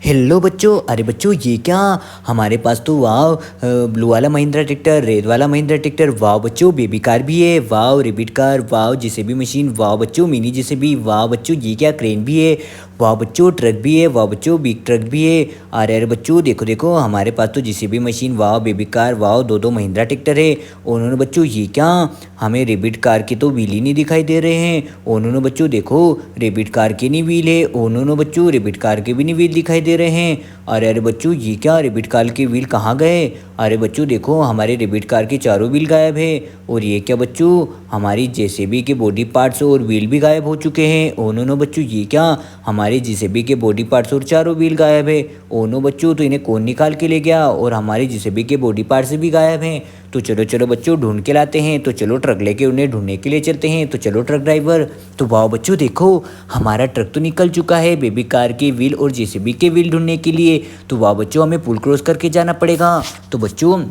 Hello बच्चों। अरे बच्चों ये क्या, हमारे पास तो वाह ब्लू वाला महिंद्रा ट्रैक्टर, रेड वाला महिंद्रा ट्रैक्टर, वाह बच्चों बेबी कार भी है, वाह रेबिट कार, वाह जेसीबी मशीन, वाह बच्चों मिनी जेसीबी, वाह बच्चों ये क्या क्रेन भी है, वाह बच्चों ट्रक भी है, वाह बच्चों बिग ट्रक भी है। अरे बच्चों देखो देखो हमारे पास तो जेसीबी मशीन, वाह बेबी कार, वाह दो दो महिंद्रा ट्रैक्टर है। उन्होंने बच्चों ये क्या, हमें रेबिट कार के तो व्हील ही नहीं दिखाई दे रहे हैं। उन्होंने बच्चों देखो रेबिट कार के नहीं व्हील है, उन्होंने बच्चों रेबिट कार के भी नहीं व्हील दिखाई दे रहे हैं। अरे बच्चों ये क्या, रेबिट कार के व्हील कहाँ गए। अरे बच्चों देखो हमारे रेबिट कार के चारों व्हील गायब है। और ये क्या बच्चों, हमारी जेसीबी के बॉडी पार्ट्स और व्हील भी गायब हो चुके हैं। ओनो बच्चों ये क्या, हमारे जेसीबी के बॉडी पार्ट्स और चारों व्हील गायब है। ओनो बच्चों तो इन्हें कौन निकाल के ले गया, और हमारे जेसीबी के बॉडी पार्ट्स भी गायब हैं। तो चलो चलो बच्चों ढूंढ के लाते हैं। तो चलो ट्रक लेके उन्हें ढूंढने के लिए चलते हैं। तो चलो ट्रक ड्राइवर। तो वाह बच्चों देखो हमारा ट्रक तो निकल चुका है बेबी कार के व्हील और जेसीबी के व्हील ढूंढने के लिए। तो वाह बच्चों हमें पुल क्रॉस करके जाना पड़ेगा। तो बच्चों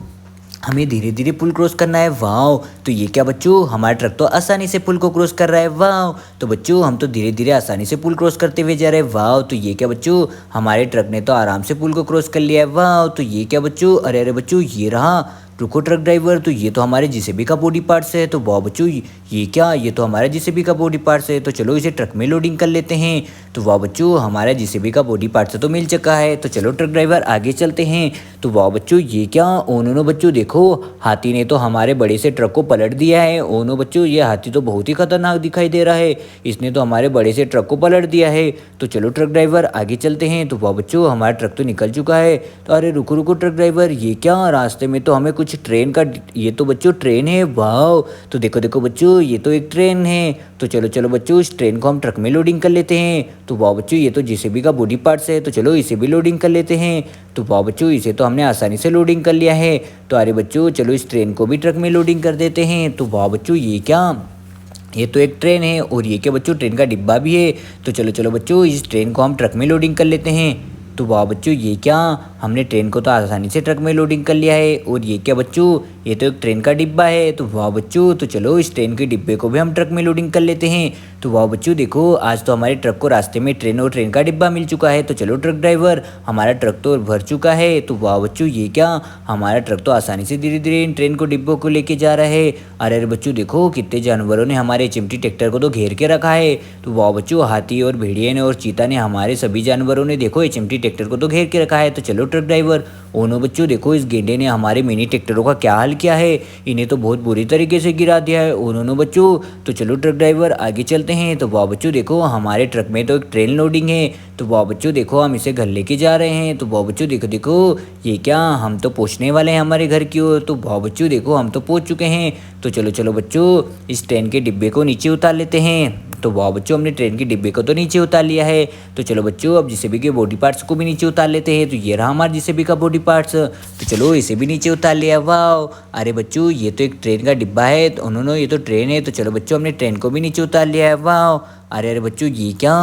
हमें धीरे धीरे पुल क्रॉस करना है। वाह तो ये क्या बच्चों, हमारा ट्रक तो आसानी से पुल को क्रॉस कर रहा है। वाह तो बच्चों हम तो धीरे धीरे आसानी से पुल क्रॉस करते हुए जा रहे हैं। वाह तो ये क्या बच्चों, हमारे ट्रक ने तो आराम से पुल को क्रॉस कर लिया है। वाह तो ये क्या बच्चों, अरे अरे बच्चों ये रहा, रुको ट्रक ड्राइवर, तो ये तो हमारे जेसीबी का बॉडी पार्ट्स है। तो वाह बच्चों ये क्या, ये तो हमारा जेसीबी का बॉडी पार्ट्स है। तो चलो इसे ट्रक में लोडिंग कर लेते हैं। तो वाह बच्चों हमारा जेसीबी का बॉडी पार्ट्स तो मिल चुका है। तो चलो ट्रक ड्राइवर आगे चलते हैं। तो वाह बच्चों ये क्या, ओनो बच्चों देखो हाथी ने तो हमारे बड़े से ट्रक को पलट दिया है। ओनो बच्चों ये हाथी तो बहुत ही खतरनाक दिखाई दे रहा है, इसने तो हमारे बड़े से ट्रक को पलट दिया है। तो चलो ट्रक ड्राइवर आगे चलते हैं। तो वाह बच्चों हमारा ट्रक तो निकल चुका है। तो अरे रुको रुको ट्रक ड्राइवर, ये क्या, रास्ते में तो हमें कुछ ट्रेन का, ये तो बच्चों ट्रेन है। वाह तो देखो देखो बच्चों ये तो एक ट्रेन है। तो चलो चलो बच्चों इस ट्रेन को हम ट्रक में लोडिंग कर लेते हैं। तो वाह बच्चों ये तो जेसीबी का बॉडी पार्ट्स है। तो चलो इसे भी लोडिंग कर लेते हैं। तो वाह बच्चों इसे तो हमने आसानी से लोडिंग कर लिया है। तो अरे बच्चों चलो इस ट्रेन को भी ट्रक में लोडिंग कर देते हैं। तो वाह बच्चों ये क्या, ये तो एक ट्रेन है। और ये क्या बच्चों, ट्रेन का डिब्बा भी है। तो चलो चलो बच्चों इस ट्रेन को हम ट्रक में लोडिंग कर लेते हैं। तो वाह बच्चों ये क्या, हमने ट्रेन को तो आसानी से ट्रक में लोडिंग कर लिया है। और ये क्या बच्चों, ये तो एक ट्रेन का डिब्बा है। तो वाह बच्चों तो चलो इस ट्रेन के डिब्बे को भी हम ट्रक में लोडिंग कर लेते हैं। तो वाह बच्चों देखो आज तो हमारे ट्रक को रास्ते में ट्रेन और ट्रेन का डिब्बा मिल चुका है। तो चलो ट्रक ड्राइवर, हमारा ट्रक तो भर चुका है। तो वाह बच्चों ये क्या, हमारा ट्रक तो आसानी से धीरे धीरे इन ट्रेन को डिब्बों को लेके जा रहा है। अरे अरे बच्चों देखो कितने जानवरों ने हमारे चिमटी ट्रैक्टर को तो घेर के रखा है। तो वाह बच्चों हाथी और भेड़िए ने और चीता ने, हमारे सभी जानवरों ने देखो ये चिमटी ट्रैक्टर को तो घेर के रखा है। तो चलो ट्रक ड्राइवर, ओनो बच्चों देखो इस गेंडे ने हमारे मिनी ट्रैक्टरों का क्या हाल किया है, इन्हें तो बहुत बुरी तरीके से गिरा दिया है। ओनो बच्चों तो चलो ट्रक ड्राइवर आगे चलते हैं। तो वाह बच्चों देखो हमारे ट्रक में तो एक ट्रेन लोडिंग है। तो वाह बच्चों देखो हम इसे घर लेके जा रहे हैं। तो वाह बच्चों देखो देखो ये क्या, हम तो पहुंचने वाले हैं हमारे घर की ओर। तो वाह बच्चों देखो हम तो पहुंच चुके हैं। तो चलो चलो बच्चों इस ट्रेन के डिब्बे को नीचे उतार लेते हैं। तो वाह बच्चों हमने ट्रेन के डिब्बे को तो नीचे उतार लिया है। तो चलो बच्चों अब जेसीबी के बॉडी पार्ट्स को भी नीचे उतार लेते हैं। तो ये रहा हमारा जेसीबी का बॉडी पार्ट्स। तो चलो इसे भी नीचे उतार लिया। वाह अरे बच्चों ये तो एक ट्रेन का डिब्बा है। तो उन्होंने, ये तो ट्रेन है। तो चलो बच्चों हमने ट्रेन को भी नीचे उतार लिया है। वाह अरे अरे बच्चों ये क्या,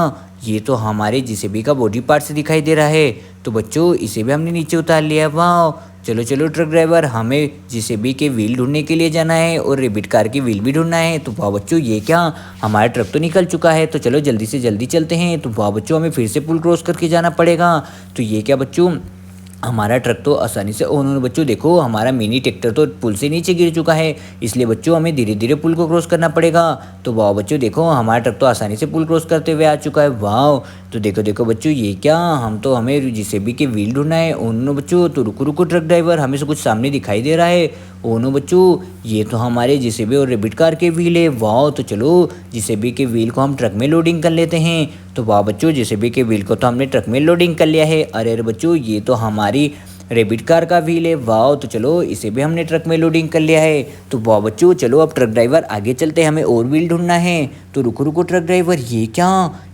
ये तो हमारे जेसीबी का बॉडी पार्ट्स दिखाई दे रहा है। तो बच्चों इसे भी हमने नीचे उतार लिया। वाह चलो चलो ट्रक ड्राइवर, हमें जेसीबी के व्हील ढूंढने के लिए जाना है और रेबिट कार के व्हील भी ढूंढना है। तो वाह बच्चों ये क्या, हमारा ट्रक तो निकल चुका है। तो चलो जल्दी से जल्दी चलते हैं। तो वाह बच्चों हमें फिर से पुल क्रॉस करके जाना पड़ेगा। तो ये क्या बच्चों, हमारा ट्रक तो आसानी से, उन्होंने बच्चों देखो हमारा मिनी ट्रैक्टर तो पुल से नीचे गिर चुका है, इसलिए बच्चों हमें धीरे धीरे पुल को क्रॉस करना पड़ेगा। तो वाह बच्चों देखो हमारा ट्रक तो आसानी से पुल क्रॉस करते हुए आ चुका है। वाह तो देखो देखो बच्चों ये क्या, हमें जेसीबी के व्हील ढूंढना है। उन्होंने बच्चों तो रुको रुको ट्रक ड्राइवर, हमें से कुछ सामने दिखाई दे रहा है। ओनो बच्चों ये तो हमारे जेसीबी और रेबिट कार के व्हील है। वाह तो चलो जेसीबी के व्हील को हम ट्रक में लोडिंग कर लेते हैं। तो वाह बच्चों जेसीबी के व्हील को तो हमने ट्रक में लोडिंग कर लिया है। अरे अरे बच्चों ये तो हमारी रेबिट कार का व्हील है। वाह तो चलो इसे भी हमने ट्रक में लोडिंग कर लिया है। तो वाह बच्चों चलो अब ट्रक ड्राइवर आगे चलते हैं, हमें और व्हील ढूंढना है। तो रुको रुको ट्रक ड्राइवर, ये क्या,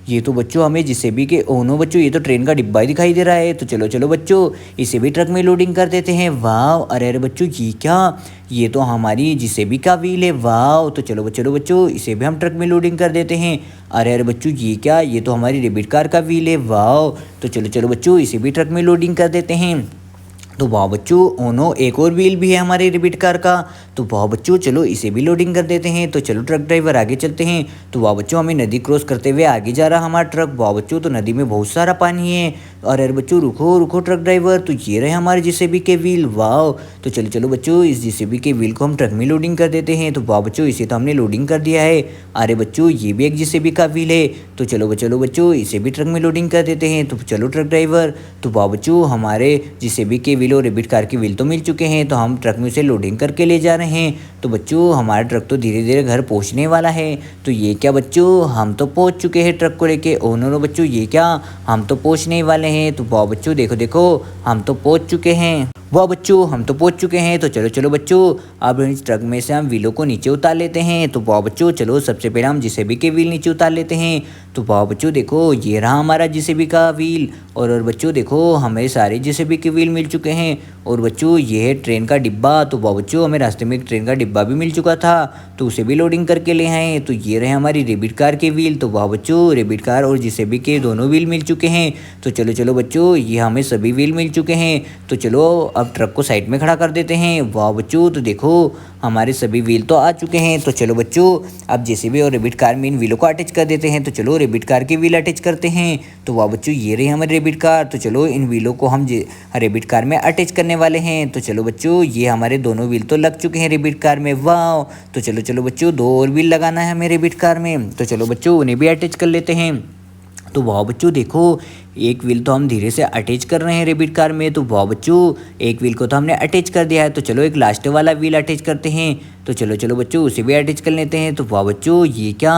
ये तो बच्चों हमें जेसीबी के, ओनो बच्चों ये तो ट्रेन का डिब्बा ही दिखाई दे रहा है। तो चलो चलो बच्चों इसे भी ट्रक में लोडिंग कर देते हैं। वाह अरे अरे बच्चों ये क्या, ये तो हमारी जेसीबी का व्हील है। वाह तो चलो बच्चों इसे भी हम ट्रक में लोडिंग कर देते हैं। अरे अरे बच्चों ये क्या, ये तो हमारी रेबिट कार का व्हील है। वाह तो चलो चलो बच्चों इसे भी ट्रक में लोडिंग कर देते हैं। तो वाह बच्चों, ओनो एक और व्हील भी है हमारे रिबिट कार का। तो वाह बच्चों, चलो इसे भी लोडिंग कर देते हैं। तो चलो ट्रक ड्राइवर आगे चलते हैं। तो वाह बच्चों, हमें नदी क्रॉस करते हुए आगे जा रहा हमारा ट्रक। वाह बच्चों, तो नदी में बहुत सारा पानी है। और अरे बच्चों, रुको रुको ट्रक ड्राइवर, तो ये रहे हमारे जेसीबी के व्हील। वाह, तो चलो चलो बच्चों, इस जेसीबी के व्हील को हम ट्रक में लोडिंग कर देते हैं। तो वाह बच्चों, इसे तो हमने लोडिंग कर दिया है। अरे बच्चों, ये भी एक जेसीबी का व्हील है। तो चलो बच्चों, इसे भी ट्रक में लोडिंग कर देते हैं। तो चलो ट्रक ड्राइवर। तो वाह बच्चों, हमारे जेसीबी के व्हील और रेबिट कार के व्हील तो मिल चुके हैं। तो हम ट्रक में उसे लोडिंग करके ले जा रहे हैं। तो बच्चों, हमारा ट्रक तो धीरे धीरे घर पहुंचने वाला है। तो ये क्या बच्चों, हम तो पहुंच चुके हैं ट्रक को लेके। ओ नो बच्चों, ये क्या, हम तो पहुंचने वाले हैं। तो वाह बच्चों, देखो देखो, हम तो पहुंच चुके हैं। वाह बच्चों, हम तो पहुंच चुके हैं। तो चलो चलो बच्चों, अब इस ट्रक में से हम व्हीलों को नीचे उतार लेते हैं। तो वाह बच्चों, चलो सबसे पहले हम जेसीबी के व्हील नीचे उतार लेते हैं। तो वाह बच्चों, देखो ये रहा हमारा जेसीबी का व्हील। और बच्चों देखो, हमें सारे जेसीबी के व्हील मिल चुके हैं। और बच्चों, ये है ट्रेन का डिब्बा। तो वाह बच्चों, हमें रास्ते में एक ट्रेन का डिब्बा भी मिल चुका था, तो उसे भी लोडिंग करके ले आए। तो ये रहे हमारी रेबिट कार के व्हील। तो वाह बच्चों, रेबिट कार और जेसीबी के दोनों व्हील मिल चुके हैं। तो चलो चलो बच्चों, ये हमें सभी व्हील मिल चुके हैं। तो चलो अब ट्रक को साइड में खड़ा कर देते हैं। वाह बच्चों, तो देखो हमारे सभी व्हील तो आ चुके हैं। तो चलो बच्चों, अब जेसीबी और रेबिट कार में इन व्हीलों को अटैच कर देते हैं। तो चलो रेबिट कार के व्हील अटैच करते हैं। तो वाह बच्चों, ये रही हमारी रेबिट कार। तो चलो इन व्हीलों को हम रेबिट कार में अटैच करने वाले हैं। तो चलो बच्चों, ये हमारे दोनों व्हील तो लग चुके हैं रेबिट कार में। वाह, तो चलो चलो बच्चों, दो और व्हील लगाना है हमें रेबिट कार में। तो चलो बच्चों, उन्हें भी अटैच कर लेते हैं। तो वाह बच्चों, देखो एक व्हील तो हम धीरे से अटैच कर रहे हैं रेबिट कार में। तो वाह बच्चों, एक व्हील को तो हमने अटैच कर दिया है। तो चलो एक लास्ट वाला व्हील अटैच करते हैं। तो चलो चलो बच्चों, उसे भी अटैच कर लेते हैं। तो वाह बच्चों, ये क्या,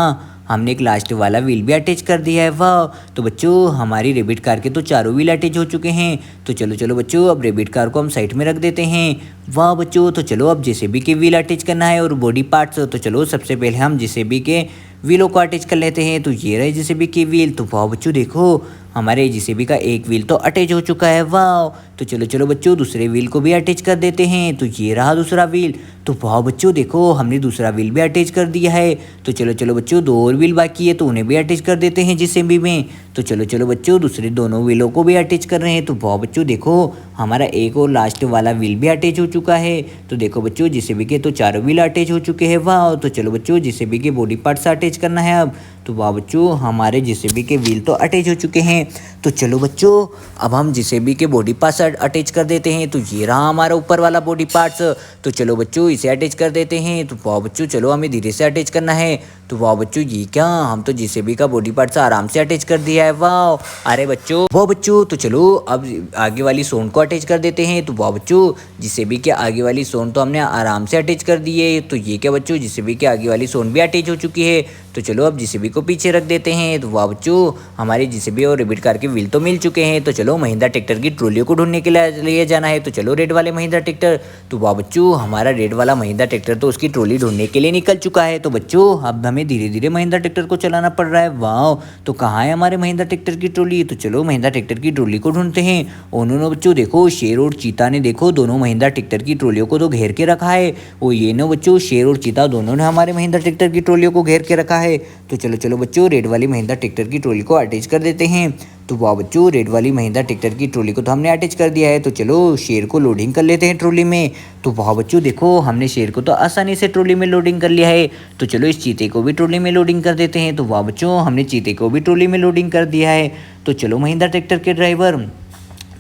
हमने एक लास्ट वाला व्हील भी अटैच कर दिया है। वाह, तो बच्चों हमारी रेबिट कार के तो चारों व्हील अटैच हो चुके हैं। तो चलो चलो बच्चों, अब रेबिट कार को हम साइड में रख देते हैं। वाह बच्चों, तो चलो अब जेसीबी के व्हील अटैच करना है और बॉडी पार्ट्स। तो चलो सबसे पहले हम जेसीबी के व्हीलों को अटैच कर लेते हैं। तो ये रहे जेसीबी के व्हील। तो वाह बच्चों, देखो हमारे जेसीबी का एक व्हील तो अटैच हो चुका है। वाह, तो चलो चलो बच्चों, दूसरे व्हील को भी अटैच कर देते हैं। तो ये रहा दूसरा व्हील। तो वाह बच्चों, देखो हमने दूसरा व्हील भी अटैच कर दिया है। तो चलो चलो बच्चों, दो और व्हील बाकी है, तो उन्हें भी अटैच कर देते हैं जेसीबी में। तो चलो चलो बच्चों, दूसरे दोनों व्हीलों को भी अटैच कर रहे हैं। तो वाह बच्चों, देखो हमारा एक और लास्ट वाला व्हील भी अटैच हो चुका है। तो देखो बच्चों, जेसीबी के तो चारों व्हील अटैच हो चुके हैं। वाह, तो चलो बच्चों, जेसीबी के बॉडी पार्ट्स अटैच करना है अब। तो वाह बच्चों, हमारे जेसीबी के व्हील तो अटैच हो चुके हैं। तो चलो बच्चों, अब हम जेसीबी के बॉडी पार्ट्स अटैच कर देते हैं। तो ये रहा हमारा ऊपर वाला बॉडी पार्ट्स। तो चलो बच्चों, इसे अटैच कर देते हैं। तो वाह बच्चों, चलो हमें धीरे से अटैच करना है। तो वाह बच्चों, ये क्या, हम तो जेसीबी का बॉडी पार्ट्स आराम से अटैच कर दिया है। वाह, अरे बच्चों, वाह बच्चों, तो चलो अब आगे वाली सोन को अटैच कर देते हैं। तो वाह बच्चों, जेसीबी के आगे वाली सोन तो हमने आराम से अटैच कर दी है। तो ये क्या बच्चों, जेसीबी के आगे वाली सोन भी अटैच हो चुकी है। तो चलो अब जेसीबी को पीछे रख देते हैं। तो वाह बच्चों, हमारे जेसीबी और रेबिट कार के व्हील तो मिल चुके हैं। तो चलो महिंद्रा ट्रैक्टर की ट्रॉलियों को ढूंढने के लिए जाना है। तो चलो रेड वाले महिंद्रा ट्रैक्टर। तो वाह बच्चों, हमारा रेड वाला महिंद्रा ट्रैक्टर तो उसकी ट्रॉली ढूंढने के लिए निकल चुका है। तो बच्चों, अब हमें धीरे धीरे महिंद्रा ट्रैक्टर को चलाना पड़ रहा है। वाह, तो कहाँ है हमारे महिंद्रा ट्रैक्टर की ट्रॉली। तो चलो महिंद्रा ट्रैक्टर की ट्रॉली को ढूंढते हैं। उन्होंने बच्चों देखो, शेर और चीता ने देखो दोनों महिंद्रा ट्रैक्टर की ट्रॉलियों को तो घेर के रखा है। वो ये ना बच्चों, शेर और चीता दोनों ने हमारे महिंद्रा ट्रैक्टर की ट्रॉलियों को घेर के रखा है। तो चलो चलो बच्चों, रेड वाली महिंद्रा ट्रैक्टर की ट्रॉली को अटैच कर देते हैं। तो वाह बच्चों, रेड वाली महिंद्रा ट्रैक्टर की ट्रॉली को तो हमने अटैच कर दिया है। तो चलो शेर को लोडिंग कर लेते हैं ट्रॉली में। तो वाह बच्चों, देखो हमने शेर को तो आसानी से ट्रॉली में लोडिंग कर लिया है। तो चलो इस चीते को भी ट्रॉली में लोडिंग कर देते हैं। तो वाह बच्चों, हमने चीते को भी ट्रॉली में लोडिंग कर दिया है। तो चलो महिंद्रा ट्रैक्टर के ड्राइवर।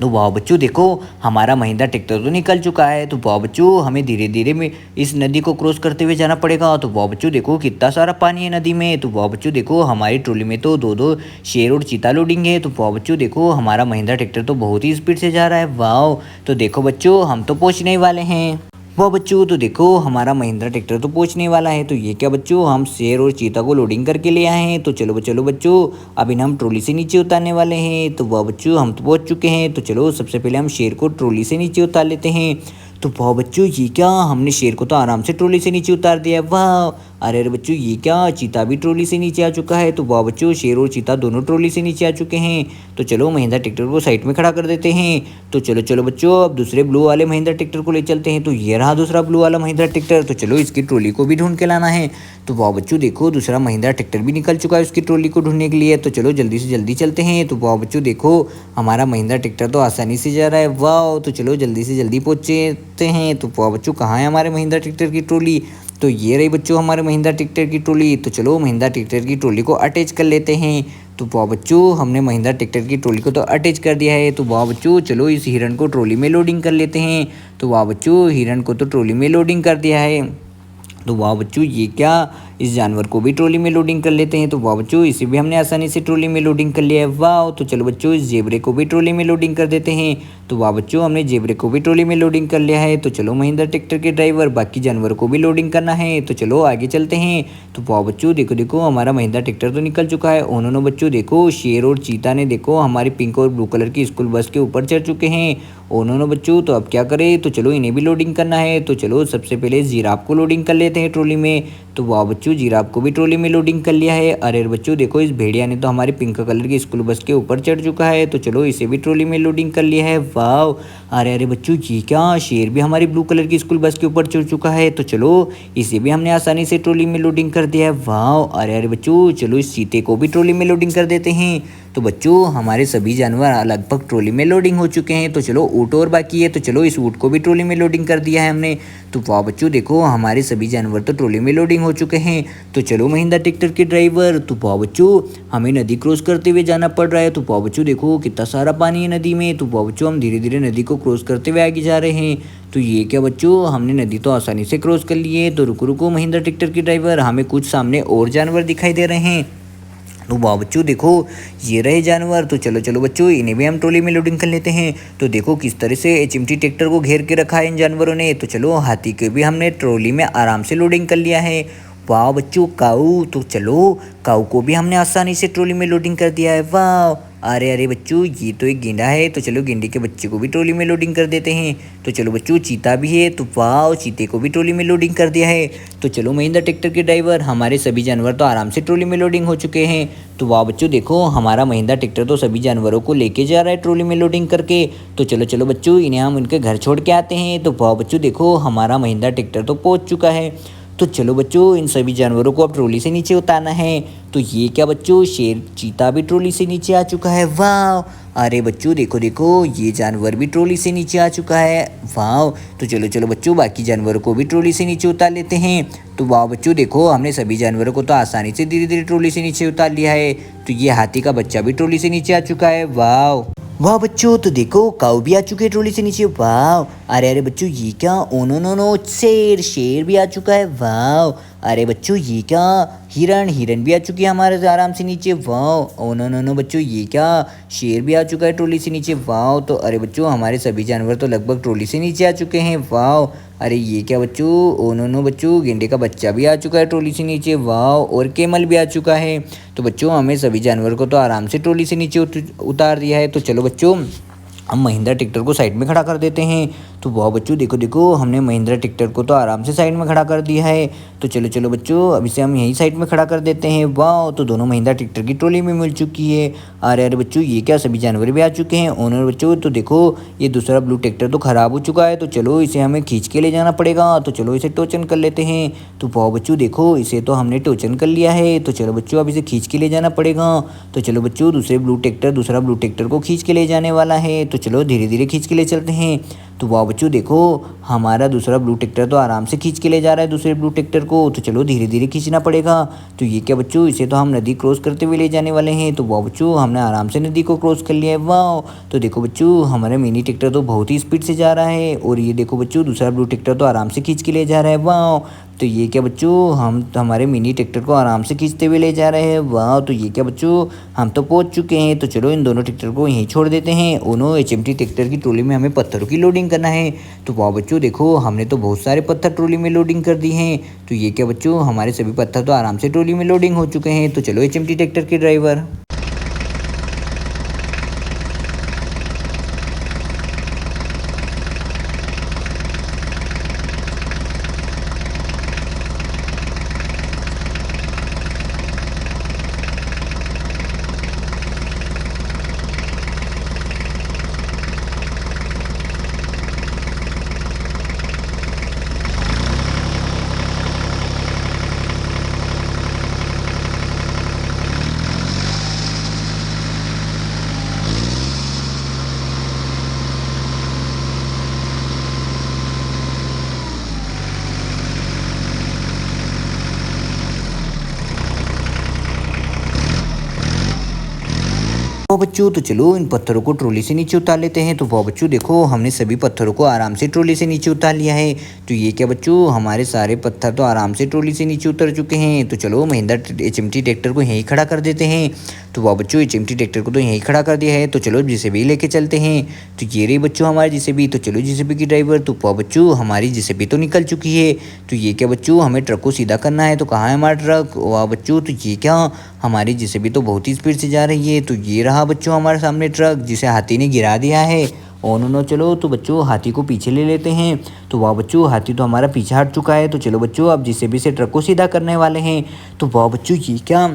तो वाह बच्चों, देखो हमारा महिंद्रा ट्रैक्टर तो निकल चुका है। तो वाह बच्चों, हमें धीरे धीरे में इस नदी को क्रॉस करते हुए जाना पड़ेगा। तो वाह बच्चों, देखो कितना सारा पानी है नदी में। तो वाह बच्चों, देखो हमारी ट्रॉली में तो दो दो शेर और चीता लोडिंग है। तो वाह बच्चों, देखो हमारा महिंद्रा ट्रैक्टर तो बहुत ही स्पीड से जा रहा है। वाह, तो देखो बच्चों, हम तो पहुँचने वाले हैं। वाह बच्चों, तो देखो हमारा महिंद्रा ट्रैक्टर तो पहुंचने वाला है। तो ये क्या बच्चों, हम शेर और चीता को लोडिंग करके ले आए हैं। तो चलो बच्चों, अब इन्हें हम ट्रॉली से नीचे उतारने वाले हैं। तो वाह बच्चों, हम तो पहुंच चुके हैं। तो चलो सबसे पहले हम शेर को ट्रॉली से नीचे उतार लेते हैं। तो वाह बच्चों, ये क्या, हमने शेर को तो आराम से ट्रॉली से नीचे उतार दिया। वाह, अरे बच्चों, ये क्या, चीता भी ट्रॉली से नीचे आ चुका है। तो वाह बच्चों, शेर और चीता दोनों ट्रॉली से नीचे आ चुके हैं। तो चलो महिंद्रा ट्रैक्टर को साइड में खड़ा कर देते हैं। तो चलो चलो बच्चों, अब दूसरे ब्लू वाले महिंद्रा ट्रैक्टर को ले चलते हैं। तो ये रहा दूसरा ब्लू वाला महिंद्रा ट्रैक्टर। तो चलो इसकी ट्रॉली को भी ढूंढ के लाना है। तो वाह बच्चों देखो दूसरा महिंद्रा ट्रैक्टर भी निकल चुका है उसकी ट्रॉली को ढूंढने के लिए। तो चलो जल्दी से जल्दी चलते हैं। तो वाह बच्चों देखो हमारा महिंद्रा ट्रैक्टर तो आसानी से जा रहा है। वाह तो चलो जल्दी से जल्दी पहुँचते हैं। तो वाह बच्चों कहाँ है हमारे महिंद्रा ट्रैक्टर की ट्रॉली। तो ये रही बच्चों हमारे महिंद्रा ट्रैक्टर की ट्रॉली। तो चलो महिंद्रा ट्रैक्टर की ट्रॉली को अटैच कर लेते हैं। तो वाह बच्चों हमने महिंद्रा ट्रैक्टर की ट्रॉली को तो अटैच कर दिया है। तो वाह बच्चों चलो इस हिरन को ट्रॉली में लोडिंग कर लेते हैं। तो वाह बच्चों हिरन को तो ट्रॉली में लोडिंग कर दिया है। तो वाह बच्चों ये क्या, इस जानवर को भी ट्रॉली में लोडिंग कर लेते हैं। तो वाह बच्चों इसे भी हमने आसानी से ट्रॉली में लोडिंग कर लिया है। वाह तो चलो बच्चों इस जेबरे को भी ट्रॉली में लोडिंग कर देते हैं। तो वाह बच्चों हमने जेबरे को भी ट्रॉली में लोडिंग कर लिया है। तो चलो महिंद्रा ट्रैक्टर के ड्राइवर बाकी जानवरों को भी लोडिंग करना है। तो चलो आगे चलते हैं। तो वाह बच्चों देखो देखो हमारा महिंद्रा ट्रैक्टर तो निकल चुका है। उन्होंने बच्चों देखो शेर और चीता ने देखो हमारी पिंक और ब्लू कलर की स्कूल बस के ऊपर चढ़ चुके हैं। उन्होंने बच्चों तो अब क्या करें, तो चलो इन्हें भी लोडिंग करना है। तो चलो सबसे पहले जिराफ को लोडिंग कर लेते हैं ट्रॉली में। तो वाह बच्चों जिराफ को भी ट्रॉली में लोडिंग कर लिया है। अरे बच्चों देखो इस भेड़िया ने तो हमारी पिंक कलर की स्कूल बस के ऊपर चढ़ चुका है। तो चलो इसे भी ट्रॉली में लोडिंग कर लिया है। वाह अरे बच्चों ये क्या, शेर भी हमारी ब्लू कलर की स्कूल बस के ऊपर चढ़ चुका है। तो चलो इसे भी हमने आसानी से ट्रॉली में लोडिंग कर दिया है। वाह अरे बच्चों चलो इस चीते को भी ट्रॉली में लोडिंग कर देते हैं। तो बच्चों हमारे सभी जानवर लगभग ट्रॉली में लोडिंग हो चुके हैं। तो चलो ऊँट और बाकी है। तो चलो इस ऊँट को भी ट्रॉली में लोडिंग कर दिया है हमने। तो वाह बच्चों देखो हमारे सभी जानवर तो ट्रॉली में लोडिंग हो चुके हैं। तो चलो महिंद्रा ट्रैक्टर के ड्राइवर, तो वाह बच्चों हमें नदी क्रॉस करते हुए जाना पड़ रहा है। तो वाह बच्चों देखो कितना सारा पानी है नदी में। तो वाह बच्चों हम धीरे धीरे नदी को क्रॉस करते हुए आगे जा रहे हैं। तो ये क्या बच्चों, हमने नदी तो आसानी से क्रॉस कर ली है। तो रुको रुको महिंद्रा ट्रैक्टर के ड्राइवर, हमें कुछ सामने और जानवर दिखाई दे रहे हैं। तो वाह बच्चों देखो ये रहे जानवर। तो चलो चलो बच्चों इन्हें भी हम ट्रॉली में लोडिंग कर लेते हैं। तो देखो किस तरह से एचएमटी ट्रैक्टर को घेर के रखा है इन जानवरों ने। तो चलो हाथी के भी हमने ट्रॉली में आराम से लोडिंग कर लिया है। वाह बच्चों काऊ, तो चलो काऊ को भी हमने आसानी से ट्रॉली में लोडिंग कर दिया है। वाह अरे बच्चों ये तो एक गेंडा है। तो चलो गेंडे के बच्चे को भी ट्रॉली में लोडिंग कर देते हैं। तो चलो बच्चों चीता भी है। तो वाह चीते को भी ट्रॉली में लोडिंग कर दिया है। तो चलो महिंद्रा ट्रैक्टर के ड्राइवर, हमारे सभी जानवर तो आराम से ट्रॉली में लोडिंग हो चुके हैं। तो वाह बच्चों देखो हमारा महिंद्रा ट्रैक्टर तो सभी जानवरों को लेके जा रहा है ट्रॉली में लोडिंग करके। तो चलो चलो बच्चों इन्हें हम उनके घर छोड़ के आते हैं। तो वाह बच्चों देखो हमारा महिंद्रा ट्रैक्टर तो पहुँच चुका है। तो चलो बच्चों इन सभी जानवरों को अब ट्रॉली से नीचे उतारना है। तो ये क्या बच्चों, शेर चीता भी ट्रॉली से नीचे आ चुका है। वाह अरे बच्चों देखो देखो ये जानवर भी ट्रॉली से नीचे आ चुका है। वाह तो चलो चलो बच्चों बाकी जानवरों को भी ट्रॉली से नीचे उतार लेते हैं। तो वाह बच्चों देखो हमने सभी जानवरों को तो आसानी से धीरे धीरे ट्रॉली से नीचे उतार लिया है। तो ये हाथी का बच्चा भी ट्रॉली से नीचे आ चुका है। वाह वाह बच्चों तो देखो काऊ भी आ चुके हैं ट्रॉली से नीचे। वाह अरे बच्चों ये क्या, ओ नो नो नो, शेर शेर भी आ चुका है। वाह अरे बच्चों ये क्या, हिरन भी आ चुकी है हमारे आराम से नीचे। वाह ओ नो नो नो बच्चों ये क्या, शेर भी आ चुका है ट्रॉली से नीचे। वाह तो अरे बच्चों हमारे सभी जानवर तो लगभग ट्रॉली से नीचे आ चुके हैं। वाह अरे ये क्या बच्चों, ओ नो नो बच्चों गेंडे का बच्चा भी आ चुका है ट्रॉली से नीचे। वाह और कैमल भी आ चुका है। तो बच्चों हमें सभी जानवर को तो आराम से ट्रॉली से नीचे उतार दिया है। तो चलो बच्चों हम महिंद्रा ट्रैक्टर को साइड में खड़ा कर देते हैं। तो वाह बच्चों देखो देखो हमने महिंद्रा ट्रैक्टर को तो आराम से साइड में खड़ा कर दिया है। तो चलो चलो बच्चों अब इसे हम यहीं साइड में खड़ा कर देते हैं। वाह तो दोनों महिंद्रा ट्रैक्टर की ट्रॉली में मिल चुकी है। अरे बच्चों ये क्या, सभी जानवर भी आ चुके हैं। ओनर बच्चों तो देखो ये दूसरा ब्लू ट्रैक्टर तो ख़राब हो चुका है। तो चलो इसे हमें खींच के ले जाना पड़ेगा। तो चलो इसे टोचन कर लेते हैं। तो वाह बच्चों देखो इसे तो हमने टोचन कर लिया है। तो चलो बच्चों अब इसे खींच के ले जाना पड़ेगा। तो चलो बच्चों दूसरा ब्लू ट्रैक्टर को खींच के ले जाने वाला है। तो चलो धीरे धीरे खींच के ले चलते हैं। तो वाह बच्चों देखो हमारा दूसरा ब्लू ट्रैक्टर तो आराम से खींच के ले जा रहा है दूसरे ब्लू ट्रैक्टर को। तो चलो धीरे धीरे खींचना पड़ेगा। तो ये क्या बच्चों, इसे तो हम नदी क्रॉस करते हुए ले जाने वाले हैं। तो वाह बच्चों हमने आराम से नदी को क्रॉस कर लिया है। वाह तो देखो बच्चों हमारा मिनी ट्रैक्टर तो बहुत ही स्पीड से जा रहा है। और ये देखो बच्चों दूसरा ब्लू ट्रैक्टर तो आराम से खींच के ले जा रहा है। वाह तो ये क्या बच्चों, हम हमारे मिनी ट्रैक्टर को आराम से खींचते हुए ले जा रहे हैं। वाह तो ये क्या बच्चों, हम तो पहुंच चुके हैं। तो चलो इन दोनों ट्रैक्टर को यहीं छोड़ देते हैं। उन्हों एचएमटी ट्रैक्टर की ट्रॉली में हमें पत्थरों की लोडिंग करना है। तो वाह बच्चों देखो हमने तो बहुत सारे पत्थर ट्रॉली में लोडिंग कर दी हैं। तो ये क्या बच्चों, हमारे सभी पत्थर तो आराम से ट्रॉली में लोडिंग हो चुके हैं। तो चलो एचएमटी ट्रैक्टर के ड्राइवर। वाह बच्चों, तो चलो इन पत्थरों को ट्रॉली से नीचे उतार लेते हैं। तो वाह बच्चों देखो, हमने सभी पत्थरों को आराम से ट्रॉली से नीचे उतार लिया है। तो ये क्या बच्चों, हमारे सारे पत्थर तो आराम से ट्रॉली से नीचे उतर चुके हैं। तो चलो महिंद्रा एचएमटी ट्रैक्टर को यहीं खड़ा कर देते हैं। तो वाह बच्चों, एचएमटी ट्रैक्टर को तो यहीं खड़ा कर दिया है। तो चलो जेसीबी लेके चलते हैं। तो ये रही बच्चों हमारी जेसीबी। तो चलो जेसीबी की ड्राइवर। तो वाह बच्चों, हमारी जेसीबी तो निकल चुकी है। तो ये क्या बच्चों, हमें ट्रक को सीधा करना है। तो कहाँ है हमारा ट्रक? वाह बच्चों, तो ये क्या, हमारी जेसीबी तो बहुत ही स्पीड से जा रही है। तो ये रहा बच्चों हमारे सामने ट्रक, जिसे हाथी ने गिरा दिया है। और नो चलो, तो बच्चों हाथी को पीछे ले लेते हैं। तो वाह बच्चों, हाथी तो हमारा पीछे हट चुका है। तो चलो बच्चों, अब जेसीबी से ट्रक को सीधा करने वाले हैं। तो वाह बच्चों, ये क्या,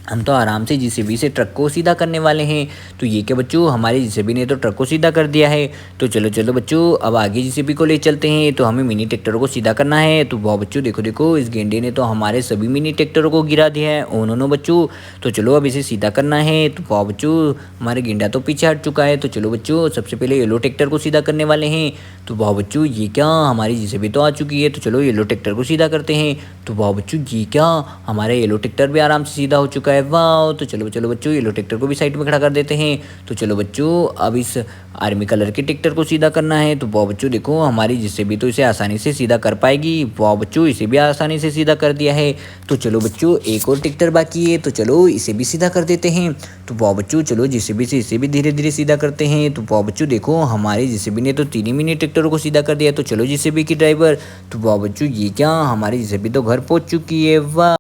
हम तो आराम से जेसीबी से ट्रक को सीधा करने वाले हैं। तो ये क्या बच्चों, हमारे जेसीबी ने तो ट्रक को सीधा कर दिया है। तो चलो चलो बच्चों, अब आगे जेसीबी को ले चलते हैं। तो हमें मिनी ट्रैक्टरों को सीधा करना है। तो वाह बच्चों देखो देखो, इस गेंडे ने तो हमारे सभी मिनी ट्रैक्टरों को गिरा दिया है। उन्होंने बच्चों, तो चलो अब इसे सीधा करना है। तो वाह बच्चों, हमारे गेंडा तो पीछे हट चुका है। तो चलो बच्चों, सबसे पहले येलो ट्रैक्टर को सीधा करने वाले हैं। तो वाह बच्चों, ये क्या, हमारी जेसीबी तो आ चुकी है। तो चलो येलो ट्रैक्टर को सीधा करते हैं। तो वाह बच्चों, ये क्या, हमारा येलो ट्रैक्टर भी आराम से सीधा हो चुका है। वाह, तो चलो चलो बच्चों, येलो ट्रैक्टर को भी साइड में खड़ा कर देते हैं। तो चलो बच्चों, अब इस आर्मी कलर के ट्रैक्टर को सीधा करना है। तो वाह बच्चों देखो, हमारी जेसीबी तो इसे आसानी से सीधा कर पाएगी। वाह बच्चों, इसे भी आसानी से सीधा कर दिया है। तो चलो बच्चों, एक और ट्रैक्टर बाकी है। तो चलो इसे भी सीधा कर देते हैं। तो वाह बच्चों, चलो जेसीबी से इसे भी धीरे धीरे सीधा करते हैं। तो वाह बच्चों देखो, हमारी जेसीबी ने तो 3 ही मिनी ट्रैक्टरों को सीधा कर दिया। तो चलो जेसीबी की ड्राइवर। तो वाह बच्चों, ये क्या, हमारी जेसीबी तो घर पहुंच चुकी है। वाह।